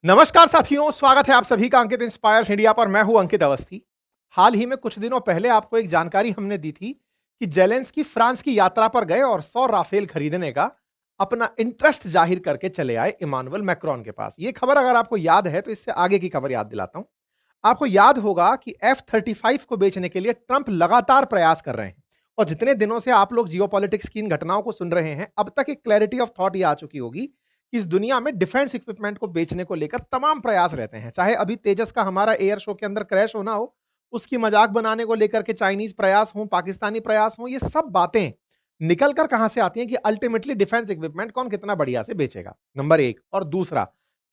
नमस्कार साथियों, स्वागत है आप सभी का अंकित इंस्पायर्स इंडिया पर। मैं हूं अंकित अवस्थी। हाल ही में कुछ दिनों पहले आपको एक जानकारी हमने दी थी कि जेलेंस्की फ्रांस की यात्रा पर गए और 100 राफेल खरीदने का अपना इंटरेस्ट जाहिर करके चले आए इमानुएल मैक्रोन के पास। ये खबर अगर आपको याद है तो इससे आगे की खबर याद दिलाता हूं। आपको याद होगा कि F-35 को बेचने के लिए ट्रंप लगातार प्रयास कर रहे हैं और जितने दिनों से आप लोग जियोपॉलिटिक्स की इन घटनाओं को सुन रहे हैं, अब तक एक क्लैरिटी ऑफ थॉट ये आ चुकी होगी कि इस दुनिया में डिफेंस इक्विपमेंट को बेचने को लेकर तमाम प्रयास रहते हैं। चाहे अभी तेजस का हमारा एयर शो के अंदर क्रैश होना हो, उसकी मजाक बनाने को लेकर के चाइनीज प्रयास हो, पाकिस्तानी प्रयास हो, ये सब बातें निकल कर कहां से आती हैं कि अल्टीमेटली डिफेंस इक्विपमेंट कौन कितना बढ़िया से बेचेगा, नंबर एक। और दूसरा,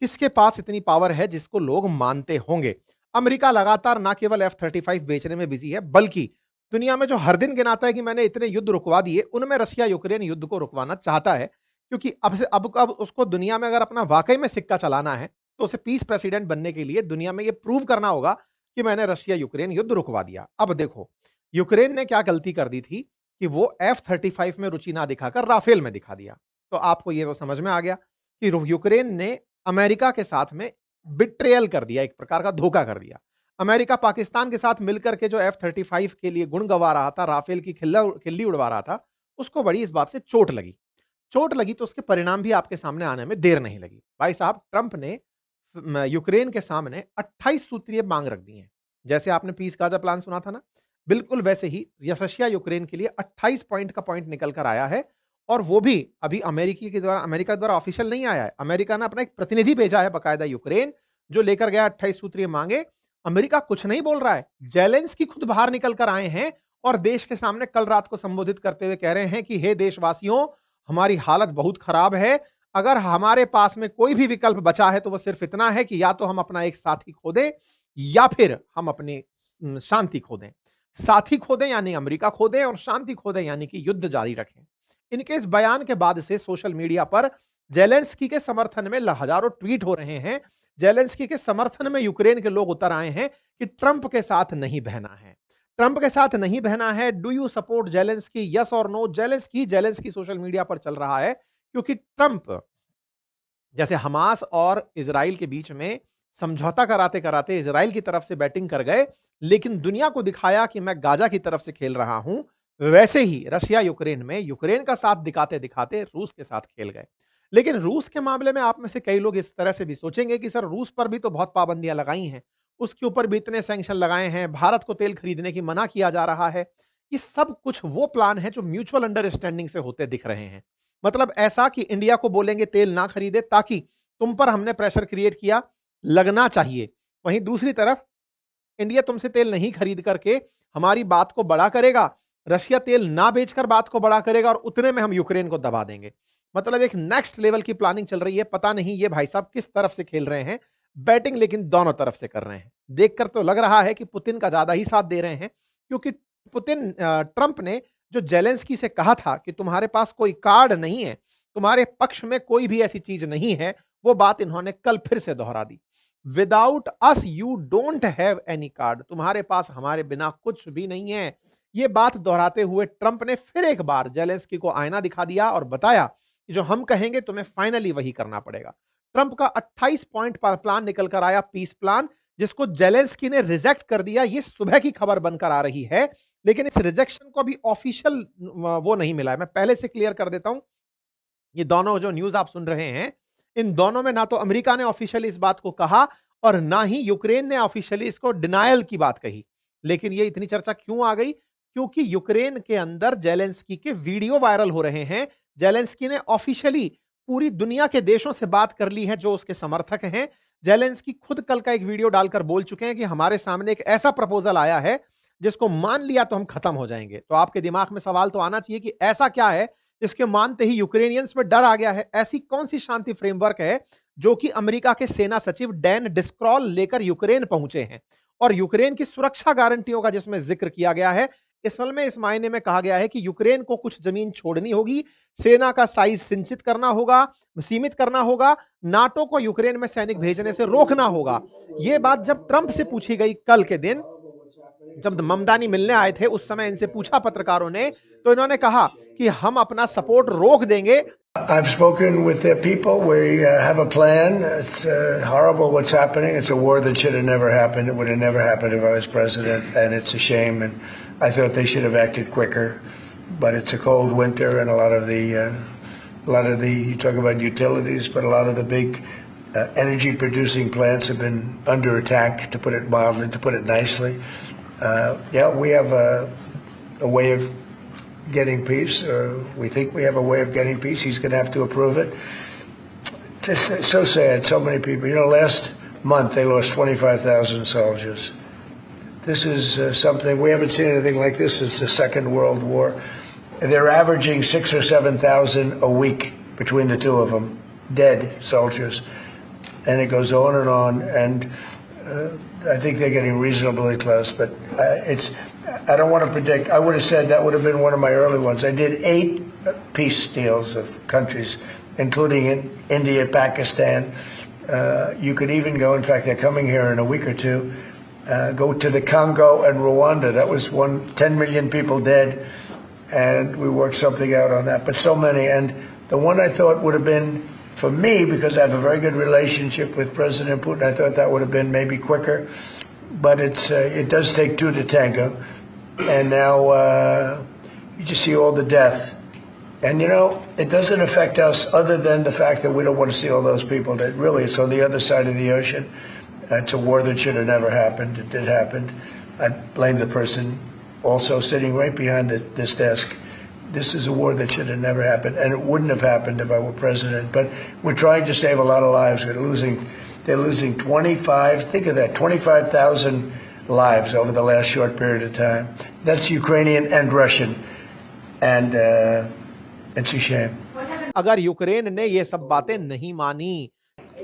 किसके पास इतनी पावर है जिसको लोग मानते होंगे। अमेरिका लगातार ना केवल F-35 बेचने में बिजी है, बल्कि दुनिया में जो हर दिन गिनाता है कि मैंने इतने युद्ध रुकवा दिए, उनमें रशिया यूक्रेन युद्ध को रुकवाना चाहता है। क्योंकि अब उसको दुनिया में अगर अपना वाकई में सिक्का चलाना है, तो उसे पीस प्रेसिडेंट बनने के लिए दुनिया में यह प्रूव करना होगा कि मैंने रशिया यूक्रेन युद्ध रुकवा दिया। अब देखो, यूक्रेन ने क्या गलती कर दी थी कि वो F-35 में रुचि ना दिखाकर राफेल में दिखा दिया। तो आपको ये तो समझ में आ गया कि यूक्रेन ने अमेरिका के साथ में बिट्रेयल कर दिया, एक प्रकार का धोखा कर दिया। अमेरिका पाकिस्तान के साथ मिलकर के जो F-35 के लिए गुण गवा रहा था, राफेल की खिल्ली उड़वा रहा था, उसको बड़ी इस बात से चोट लगी तो उसके परिणाम भी आपके सामने आने में देर नहीं लगी। भाई साहब, ट्रंप ने यूक्रेन के सामने 28 सूत्रीय मांग रख दी है। जैसे आपने पीस गाजा प्लान सुना था ना, बिल्कुल वैसे ही रशिया यूक्रेन के लिए 28 पॉइंट का पॉइंट निकल कर आया है। और वो भी अभी अमेरिका द्वारा ऑफिशियल नहीं आया है। अमेरिका ने अपना एक प्रतिनिधि भेजा है बकायदा यूक्रेन, जो लेकर गया 28 सूत्रीय मांगे। अमेरिका कुछ नहीं बोल रहा है, जेलेंस्की खुद बाहर निकल कर आए हैं और देश के सामने कल रात को संबोधित करते हुए कह रहे हैं कि हे देशवासियों, हमारी हालत बहुत खराब है। अगर हमारे पास में कोई भी विकल्प बचा है तो वो सिर्फ इतना है कि या तो हम अपना एक साथी खो दें या फिर हम अपनी शांति खो दें। साथी खो दें यानी अमेरिका खो दें, और शांति खो दें यानी कि युद्ध जारी रखें। इनके इस बयान के बाद से सोशल मीडिया पर जेलेंस्की के समर्थन में हजारों ट्वीट हो रहे हैं। जेलेंस्की के समर्थन में यूक्रेन के लोग उतर आए हैं कि ट्रंप के साथ नहीं बहना है। ट्रंप के साथ नहीं बहना है। Do you support Zelensky, yes और नो? जेलेंस्की सोशल मीडिया पर चल रहा है क्योंकि ट्रंप जैसे हमास और इजराइल के बीच में समझौता कराते कराते इजराइल की तरफ से बैटिंग कर गए, लेकिन दुनिया को दिखाया कि मैं गाजा की तरफ से खेल रहा हूं। वैसे ही रशिया यूक्रेन में यूक्रेन का साथ दिखाते दिखाते रूस के साथ खेल गए। लेकिन रूस के मामले में आप में से कई लोग इस तरह से भी सोचेंगे कि सर, रूस पर भी तो बहुत पाबंदियां लगाई हैं, उसके ऊपर भी इतने सैंक्शन लगाए हैं, भारत को तेल खरीदने की मना किया जा रहा है। ये सब कुछ वो प्लान है जो म्यूचुअल अंडरस्टैंडिंग से होते दिख रहे हैं। मतलब ऐसा कि इंडिया को बोलेंगे तेल ना खरीदे ताकि तुम पर हमने प्रेशर क्रिएट किया, लगना चाहिए। वहीं दूसरी तरफ इंडिया तुमसे तेल नहीं खरीद करके हमारी बात को बड़ा करेगा, रशिया तेल ना बेचकर बात को बड़ा करेगा और उतने में हम यूक्रेन को दबा देंगे। मतलब एक नेक्स्ट लेवल की प्लानिंग चल रही है। पता नहीं ये भाई साहब किस तरफ से खेल रहे हैं, बैटिंग लेकिन दोनों तरफ से कर रहे हैं। देखकर तो लग रहा है कि पुतिन का ज्यादा ही साथ दे रहे हैं, क्योंकि ट्रंप ने जो जेलेंस्की से कहा था कि तुम्हारे पास कोई कार्ड नहीं है, तुम्हारे पक्ष में कोई भी ऐसी चीज नहीं है, वो बात इन्होंने कल फिर से दोहरा दी। Without us you don't have any card, तुम्हारे पास हमारे बिना कुछ भी नहीं है। ये बात दोहराते हुए ट्रंप ने फिर एक बार जेलेंस्की को आईना दिखा दिया और बताया कि जो हम कहेंगे तुम्हें फाइनली वही करना पड़ेगा। ट्रंप का 28 पॉइंट प्लान निकल कर आया, पीस प्लान, जिसको जेलेंस्की ने रिजेक्ट कर दिया। ये सुबह की खबर बनकर आ रही है, लेकिन इस रिजेक्शन को अभी ऑफिशियल वो नहीं मिला है। मैं पहले से क्लियर कर देता हूं, ये दोनों जो न्यूज आप सुन रहे हैं, इन दोनों में ना तो अमेरिका ने ऑफिशियली इस बात को कहा और ना ही यूक्रेन ने ऑफिशियली इसको डिनायल की बात कही। लेकिन ये इतनी चर्चा क्यों आ गई? क्योंकि यूक्रेन के अंदर जेलेंस्की के वीडियो वायरल हो रहे हैं। जेलेंस्की ने ऑफिशियली पूरी दुनिया के देशों से बात कर ली है जो उसके समर्थक हैं। जेलेंस्की खुद कल का एक वीडियो डालकर बोल चुके हैं कि हमारे सामने एक ऐसा प्रपोजल आया है जिसको मान लिया तो हम खत्म हो जाएंगे। तो आपके दिमाग में सवाल तो आना चाहिए कि ऐसा क्या है इसके मानते ही यूक्रेनियंस में डर आ गया है? ऐसी कौन सी शांति फ्रेमवर्क है जो कि अमेरिका के सेना सचिव डैन डिस्क्रॉल लेकर यूक्रेन पहुंचे हैं? और यूक्रेन की सुरक्षा गारंटियों का जिसमें जिक्र किया गया है, असल में इस मायने में कहा गया है कि यूक्रेन को कुछ जमीन छोड़नी होगी, सेना का साइज सिंचित करना होगा, सीमित करना होगा, नाटो को यूक्रेन में सैनिक भेजने से रोकना होगा। यह बात जब ट्रंप से पूछी गई कल के दिन, जब ममदानी मिलने आए थे, उस समय इनसे पूछा पत्रकारों ने, तो इन्होंने कहा कि हम अपना सपोर्ट रोक देंगे I've spoken with their people. We have a plan. It's horrible what's happening. It's a war that should have never happened. It would have never happened if I was president, and it's a shame. And I thought they should have acted quicker. But it's a cold winter, and a lot of the you talk about utilities, but a lot of the big energy producing plants have been under attack. To put it mildly, to put it nicely. Yeah, we have a way of getting peace, or we think we have a way of getting peace. He's going to have to approve it. Just so sad, so many people. You know, last month they lost 25,000 soldiers. This is something, we haven't seen anything like this since the Second World War. They're averaging 6,000 or 7,000 a week between the two of them, dead soldiers. And it goes on, and I think they're getting reasonably close, but I don't want to predict. I would have said that would have been one of my early ones. I did 8 peace deals of countries, including in India, Pakistan. You could even go, in fact, they're coming here in a week or two, go to the Congo and Rwanda. That was 10 million people dead, and we worked something out on that. But so many, and the one I thought would have been, for me, because I have a very good relationship with President Putin, I thought that would have been maybe quicker. But it does take 2 to tango. And now you just see all the death. And, you know, it doesn't affect us other than the fact that we don't want to see all those people that really, it's on the other side of the ocean. It's a war that should have never happened. It did happen. I blame the person also sitting right behind this desk. This is a war that should have never happened, and it wouldn't have happened if I were president. But we're trying to save a lot of lives. They're losing 25, think of that, 25,000 lives over the last short period of time. That's Ukrainian and Russian, and it's a shame. अगर Ukraine ने ये सब बातें नहीं मानी,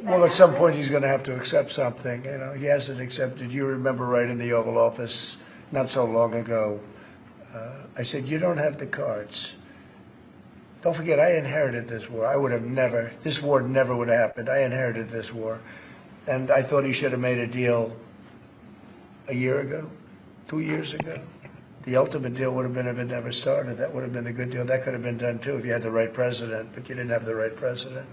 Well, at some point he's going to have to accept something. You know, he hasn't accepted. You remember right in the Oval Office not so long ago, I said, you don't have the cards. Don't forget, I inherited this war. This war never would have happened. I inherited this war. And I thought he should have made a deal a year ago, 2 years ago. The ultimate deal would have been if it never started. That would have been the good deal. That could have been done too if you had the right president, but you didn't have the right president.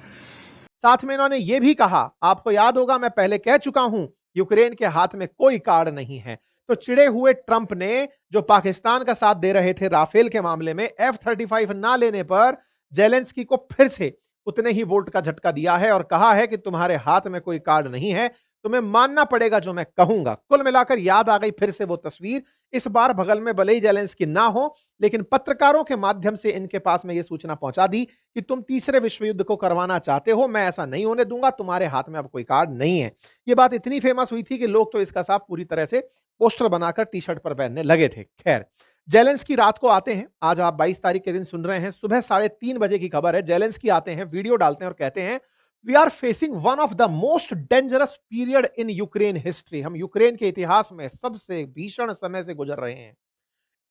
साथ में इन्होंने ये भी कहा, आपको याद होगा मैं पहले कह चुका हूं, यूक्रेन के हाथ में कोई कार्ड नहीं है। तो चिड़े हुए ट्रंप ने, जो पाकिस्तान का साथ दे रहे थे राफेल के मामले में, F-35 ना लेने पर जेलेंस्की को फिर से उतने ही वोल्ट का झटका दिया है और कहा है कि तुम्हारे हाथ में कोई कार्ड नहीं है, तुम्हें मानना पड़ेगा जो मैं कहूंगा। कुल मिलाकर याद आ गई फिर से वो तस्वीर। इस बार बगल में भले ही जेलेंस्की ना हो, लेकिन पत्रकारों के माध्यम से इनके पास में यह सूचना पहुंचा दी कि तुम तीसरे विश्व युद्ध को करवाना चाहते हो, मैं ऐसा नहीं होने दूंगा, तुम्हारे हाथ में अब कोई कार्ड नहीं है। यह बात इतनी फेमस हुई थी कि लोग तो इसका साफ पूरी तरह से पोस्टर बनाकर टी शर्ट पर पहनने लगे थे। खैर, जेलेंस्की रात को आते हैं, आज आप 22 तारीख के दिन सुन रहे हैं, सुबह 3:30 बजे की खबर है। जेलेंस्की आते हैं, वीडियो डालते हैं और कहते हैं, we are facing one of the most dangerous period in Ukraine history. हम यूक्रेन के इतिहास में सबसे भीषण समय से गुजर रहे हैं।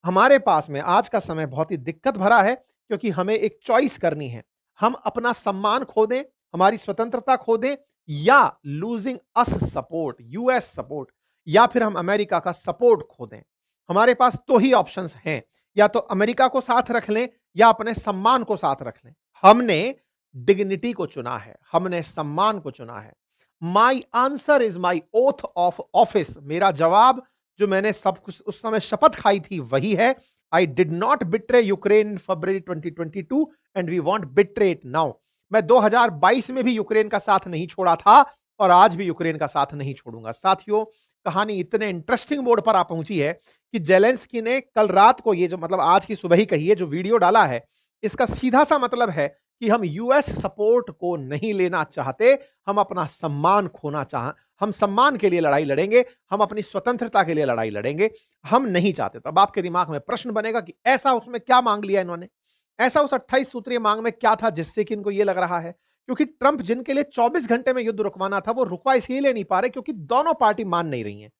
हमारे पास में आज का समय बहुत ही दिक्कत भरा है, क्योंकि हमें एक चॉइस करनी है। हम अपना सम्मान खो दें, हमारी स्वतंत्रता खो दें, या लूजिंग अस सपोर्ट, यूएस सपोर्ट, या फिर हम अमेरिका का सपोर्ट खो दें। हमारे पास तो ही ऑप्शंस हैं, या तो अमेरिका को साथ रख लें या अपने सम्मान को साथ रख लें। हमने डिग्निटी को चुना है, हमने सम्मान को चुना है। My answer is my oath of office, मेरा जवाब जो मैंने सब कुछ उस समय शपथ खाई थी वही है। I did not betray Ukraine in February 2022 and we want betray it now. मैं 2022 में भी यूक्रेन का साथ नहीं छोड़ा था और आज भी यूक्रेन का साथ नहीं छोड़ूंगा। साथियों, कहानी इतने इंटरेस्टिंग मोड पर आ पहुंची है कि जेलेंस्की ने कल रात को, ये जो मतलब आज की सुबह ही कही है, जो वीडियो डाला है, इसका सीधा सा मतलब है कि हम यूएस सपोर्ट को नहीं लेना चाहते, हम अपना सम्मान खोना हम सम्मान के लिए लड़ाई लड़ेंगे, हम अपनी स्वतंत्रता के लिए लड़ाई लड़ेंगे, हम नहीं चाहते। तब आपके दिमाग में प्रश्न बनेगा कि ऐसा उसमें क्या मांग लिया इन्होंने, ऐसा उस 28 सूत्रीय मांग में क्या था जिससे कि इनको यह लग रहा है। क्योंकि ट्रंप जिनके लिए 24 घंटे में युद्ध रुकवाना था, वो रुकवा इसलिए नहीं पा रहे क्योंकि दोनों पार्टी मान नहीं रही हैं,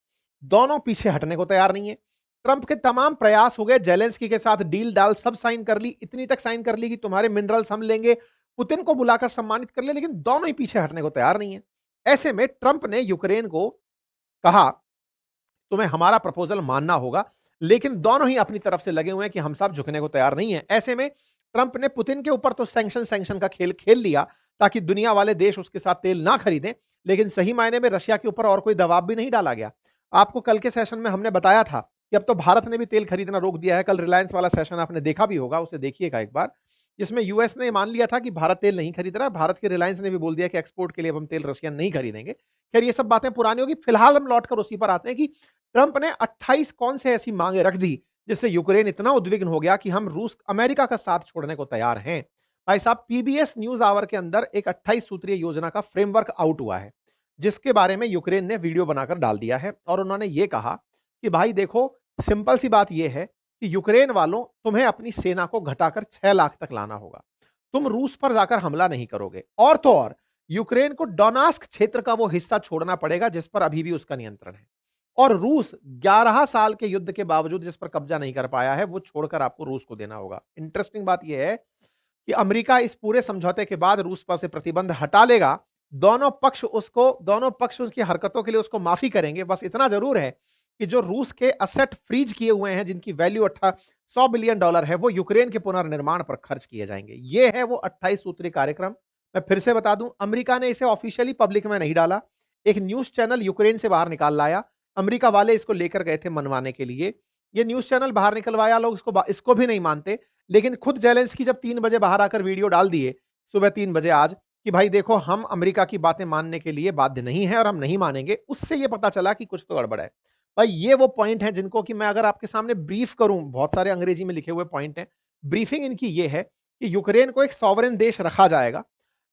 दोनों पीछे हटने को तैयार नहीं है। ट्रंप के तमाम प्रयास हो गए, जेलेंस्की के साथ डील डाल सब साइन कर ली, इतनी तक साइन कर ली कि तुम्हारे मिनरल्स हम लेंगे, पुतिन को बुलाकर सम्मानित कर ले, लेकिन दोनों ही पीछे हटने को तैयार नहीं है। ऐसे में ट्रंप ने यूक्रेन को कहा, तुम्हें हमारा प्रपोजल मानना होगा, लेकिन दोनों ही अपनी तरफ से लगे हुए हैं कि हम सब झुकने को तैयार नहीं है। ऐसे में ट्रंप ने पुतिन के ऊपर तो सैंक्शन का खेल खेल लिया ताकि दुनिया वाले देश उसके साथ तेल ना खरीदें, लेकिन सही मायने में रशिया के ऊपर और कोई दबाव भी नहीं डाला गया। आपको कल के सेशन में हमने बताया था कि अब तो भारत ने भी तेल खरीदना रोक दिया है। कल रिलायंस वाला सेशन आपने देखा भी होगा, उसे देखिएगा एक बार, जिसमें यूएस ने मान लिया था कि भारत तेल नहीं खरीद रहा है। भारत के रिलायंस ने भी बोल दिया कि एक्सपोर्ट के लिए अब हम तेल रशियन नहीं खरीदेंगे। खैर ये सब बातें पुरानी होगी। फिलहाल हम लौटकर उसी पर आते हैं कि ट्रंप ने 28 कौन से ऐसी मांगे रख दी जिससे यूक्रेन इतना उद्विग्न हो गया कि हम रूस अमेरिका का साथ छोड़ने को तैयार हैं। भाई साहब, पीबीएस न्यूज आवर के अंदर एक 28 सूत्रीय योजना का फ्रेमवर्क आउट हुआ है, जिसके बारे में यूक्रेन ने वीडियो बनाकर डाल दिया है और उन्होंने ये कहा कि भाई देखो, सिंपल सी बात यह है कि यूक्रेन वालों, तुम्हें अपनी सेना को घटाकर 6 लाख तक लाना होगा। तुम रूस पर जाकर हमला नहीं करोगे, और तो और यूक्रेन को डोनास्क क्षेत्र का वो हिस्सा छोड़ना पड़ेगा जिस पर अभी भी उसका नियंत्रण है, और रूस 11 साल के युद्ध के बावजूद जिस पर कब्जा नहीं कर पाया है, वो छोड़कर आपको रूस को देना होगा। इंटरेस्टिंग बात यह है कि अमेरिका इस पूरे समझौते के बाद रूस पर से प्रतिबंध हटा लेगा। दोनों पक्ष उसकी हरकतों के लिए उसको माफी करेंगे। बस इतना जरूर है कि जो रूस के असेट फ्रीज किए हुए हैं, जिनकी वैल्यू 100 बिलियन डॉलर है, वो यूक्रेन के पुनर्निर्माण पर खर्च किए जाएंगे। ये है वो 28 सूत्री कार्यक्रम। मैं फिर से बता दूं, अमेरिका ने इसे ऑफिशियली पब्लिक में नहीं डाला, एक न्यूज चैनल यूक्रेन से बाहर निकाल लाया। अमेरिका वाले इसको लेकर गए थे मनवाने के लिए। ये न्यूज चैनल बाहर निकलवाया, लोग इसको भी नहीं मानते, लेकिन खुद जेलेंस्की जब 3 बजे बाहर आकर वीडियो डाल दिए, सुबह 3 बजे आज, कि भाई देखो, हम अमेरिका की बातें मानने के लिए बाध्य नहीं है और हम नहीं मानेंगे, उससे यह पता चला कि कुछ तो गड़बड़ है। भाई ये वो पॉइंट है जिनको कि मैं अगर आपके सामने ब्रीफ करूं, बहुत सारे अंग्रेजी में लिखे हुए पॉइंट हैं। ब्रीफिंग इनकी ये है कि यूक्रेन को एक सॉवरेन देश रखा जाएगा,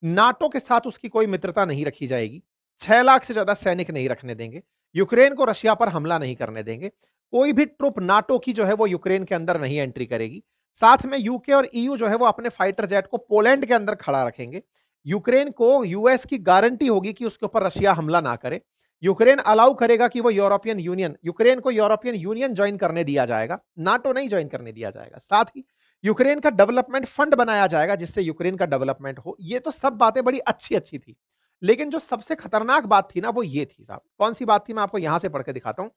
नाटो के साथ उसकी कोई मित्रता नहीं रखी जाएगी, 6 लाख से ज्यादा सैनिक नहीं रखने देंगे, यूक्रेन को रशिया पर हमला नहीं करने देंगे, कोई भी ट्रुप नाटो की जो है वो यूक्रेन के अंदर नहीं एंट्री करेगी, साथ में यूके और ईयू जो है वो अपने फाइटर जेट को पोलैंड के अंदर खड़ा रखेंगे। यूक्रेन को यूएस की गारंटी होगी कि उसके ऊपर रशिया हमला ना करे। यूक्रेन अलाउ करेगा कि वो यूक्रेन को यूरोपियन यूनियन ज्वाइन करने दिया जाएगा, नाटो नहीं ज्वाइन करने दिया जाएगा। साथ ही यूक्रेन का डेवलपमेंट फंड बनाया जाएगा जिससे यूक्रेन का डेवलपमेंट हो। ये तो सब बातें बड़ी अच्छी अच्छी थी, लेकिन जो सबसे खतरनाक बात थी ना, वो ये थी साहब। कौन सी बात थी, मैं आपको यहां से पढ़ के दिखाता हूं।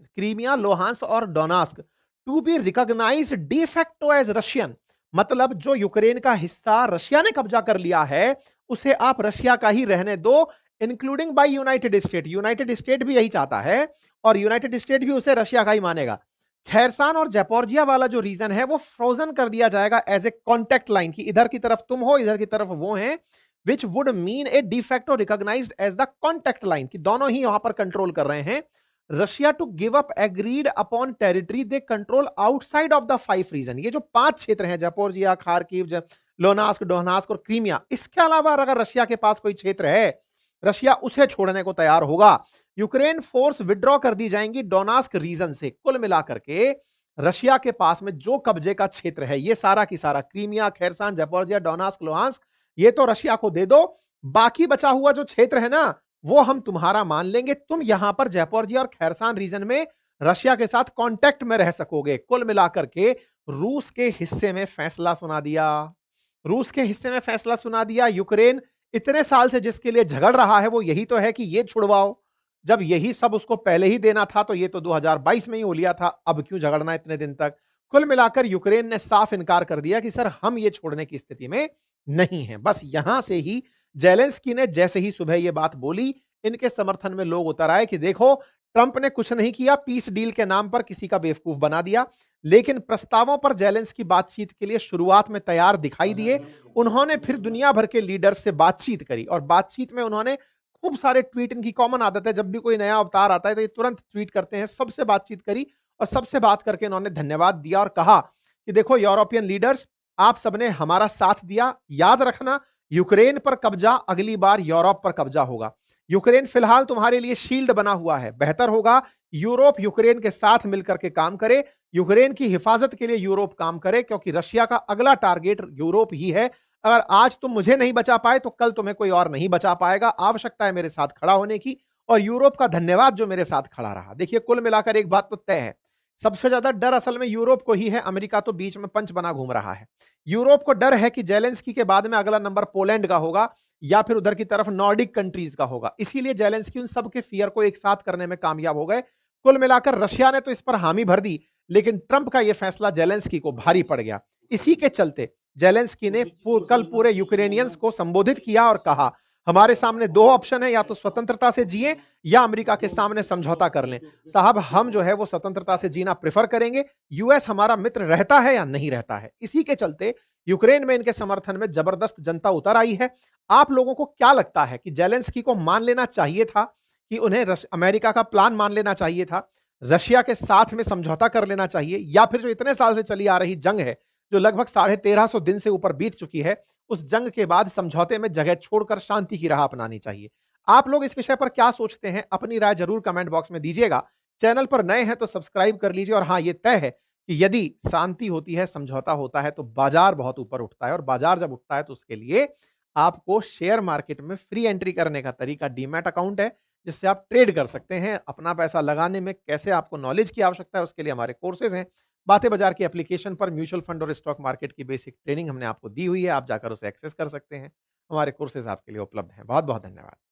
क्रीमिया, लोहांस और Donetsk to be recognized de facto as Russian, मतलब जो यूक्रेन का हिस्सा रशिया ने कब्जा कर लिया है, उसे आप रशिया का ही रहने दो, including by United State. United State भी यही चाहता है और यूनाइटेड स्टेट भी उसे रशिया का ही मानेगा। खैरसान और जैपोर्जिया वाला जो रीजन है वो फ्रोजन कर दिया जाएगा एज ए कॉन्टेक्ट लाइन, की इधर की तरफ तुम हो, इधर की तरफ वो हैं, which would mean a de facto recognised as the contact line, की दोनों ही वहां पर कंट्रोल कर रहे हैं। Russia to give up agreed upon territory they control outside of the 5 region. ये जो 5 क्षेत्र हैं, जैपोर्जिया, खार्किव, लोनास्क, डोनास्क और क्रीमिया, इसके अलावा अगर रशिया के पास कोई क्षेत्र है, रशिया उसे छोड़ने को तैयार होगा। यूक्रेन फोर्स विड्रॉ कर दी जाएंगी डोनास्क रीजन से। कुल मिलाकर के रशिया के पास में जो कब्जे का क्षेत्र है, ये सारा की सारा, क्रीमिया, खैरसान, जैपोर्जिया, डोनास्क, लुहांस्क, ये तो रशिया को दे दो। बाकी बचा हुआ जो क्षेत्र है ना, वो हम तुम्हारा मान लेंगे। तुम यहां पर जैपोर्जिया और खैरसान रीजन में रशिया के साथ कांटेक्ट में रह सकोगे। कुल मिलाकर के रूस के हिस्से में फैसला सुना दिया। रूस के हिस्से में फैसला सुना दिया। यूक्रेन इतने साल से जिसके लिए झगड़ रहा है वो यही तो है कि ये छुड़वाओ। जब यही सब उसको पहले ही देना था तो ये तो 2022 में ही हो लिया था, अब क्यों झगड़ना इतने दिन तक। कुल मिलाकर यूक्रेन ने साफ इनकार कर दिया कि सर हम ये छोड़ने की स्थिति में नहीं है। बस यहां से ही जेलेंस्की ने जैसे ही सुबह ये बात बोली, इनके समर्थन में लोग उतर आए कि देखो, ट्रंप ने कुछ नहीं किया, पीस डील के नाम पर किसी का बेवकूफ बना दिया। लेकिन प्रस्तावों पर जेलेंस्की बातचीत के लिए शुरुआत में तैयार दिखाई दिए। उन्होंने फिर दुनिया भर के लीडर्स से बातचीत करी और बातचीत में उन्होंने खूब सारे ट्वीट, इनकी कॉमन आदत है, जब भी कोई नया अवतार आता है तो ये तुरंत ट्वीट करते हैं। सबसे बातचीत करी और सबसे बात करके इन्होंने धन्यवाद दिया और कहा कि देखो यूरोपियन लीडर्स, आप सबने हमारा साथ दिया। याद रखना, यूक्रेन पर कब्जा अगली बार यूरोप पर कब्जा होगा। यूक्रेन फिलहाल तुम्हारे लिए शील्ड बना हुआ है। बेहतर होगा यूरोप यूक्रेन के साथ मिलकर के काम करे, यूक्रेन की हिफाजत के लिए यूरोप काम करे, क्योंकि रशिया का अगला टारगेट यूरोप ही है। अगर आज तुम मुझे नहीं बचा पाए तो कल तुम्हें कोई और नहीं बचा पाएगा। आवश्यकता है मेरे साथ खड़ा होने की, और यूरोप का धन्यवाद जो मेरे साथ खड़ा रहा। देखिए, कुल मिलाकर एक बात तो तय है, सबसे ज्यादा डर असल में यूरोप को ही है। अमेरिका तो बीच में पंच बना घूम रहा है। यूरोप को डर है कि जेलेंस्की के बाद में अगला नंबर पोलैंड का होगा या फिर उधर की तरफ नॉर्डिक कंट्रीज का होगा। इसीलिए जेलेंस्की उन सबके फियर को एक साथ करने में कामयाब हो गए। कुल मिलाकर रशिया ने तो इस पर हामी भर दी, लेकिन ट्रंप का यह फैसला जेलेंस्की को भारी पड़ गया। इसी के चलते जेलेंस्की ने कल पूरे यूक्रेनियंस को संबोधित किया और कहा, हमारे सामने दो ऑप्शन है, या तो स्वतंत्रता से जिए या अमेरिका के सामने समझौता कर लें। साहब, हम जो है वो स्वतंत्रता से जीना प्रेफर करेंगे। यूएस हमारा मित्र रहता है या नहीं रहता है। इसी के चलते यूक्रेन में इनके समर्थन में जबरदस्त जनता उतर आई है। आप लोगों को क्या लगता है कि जेलेंस्की को मान लेना चाहिए था, कि उन्हें अमेरिका का प्लान मान लेना चाहिए था, रशिया के साथ में समझौता कर लेना चाहिए, या फिर जो इतने साल से चली आ रही जंग है, जो लगभग 1350 दिन से ऊपर बीत चुकी है, उस जंग के बाद समझौते में जगह छोड़कर शांति की राह अपनानी चाहिए? आप लोग इस विषय पर क्या सोचते हैं? अपनी राय जरूर कमेंट बॉक्स में दीजिएगा। चैनल पर नए हैं तो सब्सक्राइब कर लीजिए। और हाँ, ये तय है कि यदि शांति होती है, समझौता होता है, तो बाजार बहुत ऊपर उठता है, और बाजार जब उठता है तो उसके लिए आपको शेयर मार्केट में फ्री एंट्री करने का तरीका डीमैट अकाउंट है, जिससे आप ट्रेड कर सकते हैं। अपना पैसा लगाने में कैसे आपको नॉलेज की आवश्यकता है, उसके लिए हमारे कोर्सेज हैं। बातें बाजार की एप्लीकेशन पर म्यूचुअल फंड और स्टॉक मार्केट की बेसिक ट्रेनिंग हमने आपको दी हुई है, आप जाकर उसे एक्सेस कर सकते हैं। हमारे कोर्सेज आपके लिए उपलब्ध हैं। बहुत बहुत धन्यवाद।